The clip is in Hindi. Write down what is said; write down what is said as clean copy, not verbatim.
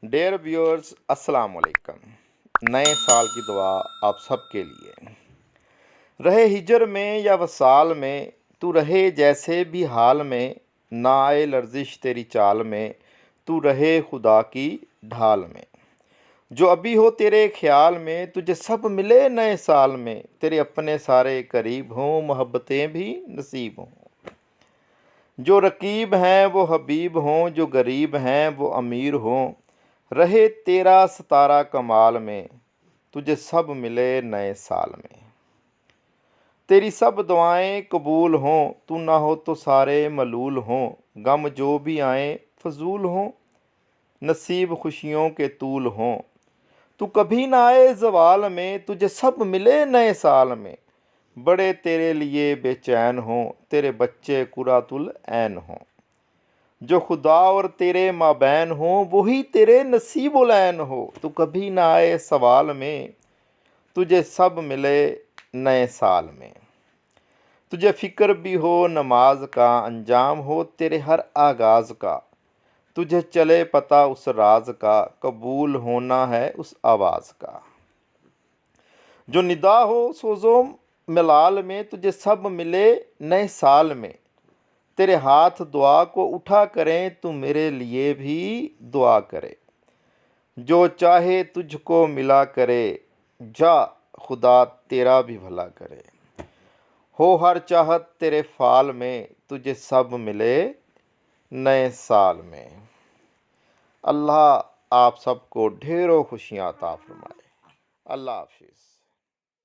डेयर व्यूअर्स, अस्सलाम वालेकुम। नए साल की दुआ आप सबके लिए। रहे हिजर में या वसाल में, तू रहे जैसे भी हाल में। ना आए लर्जिश तेरी चाल में, तू रहे खुदा की ढाल में। जो अभी हो तेरे ख्याल में, तुझे सब मिले नए साल में। तेरे अपने सारे करीब हों, मोहब्बतें भी नसीब हों। जो रकीब हैं वो हबीब हों, जो गरीब हैं वो अमीर हों। रहे तेरा सतारा कमाल में, तुझे सब मिले नए साल में। तेरी सब दुआएं कबूल हों, तू ना हो तो सारे मलूल हों। गम जो भी आए फजूल हों, नसीब खुशियों के तूल हों। तू कभी ना आए जवाल में, तुझे सब मिले नए साल में। बड़े तेरे लिए बेचैन हों, तेरे बच्चे कुरातुल ऐन हों। जो खुदा और तेरे माबैन हो, वही तेरे नसीबुल ऐन हो। तू कभी ना आए सवाल में, तुझे सब मिले नए साल में। तुझे फ़िक्र भी हो नमाज का, अंजाम हो तेरे हर आगाज़ का। तुझे चले पता उस राज का, कबूल होना है उस आवाज़ का। जो निदा हो सोज़ो मिलाल में, तुझे सब मिले नए साल में। तेरे हाथ दुआ को उठा करें, तू मेरे लिए भी दुआ करे। जो चाहे तुझको मिला करे, जा खुदा तेरा भी भला करे। हो हर चाहत तेरे फाल में, तुझे सब मिले नए साल में। अल्लाह आप सबको ढेरों खुशियाँ अता फरमाए। अल्लाह हाफिज़।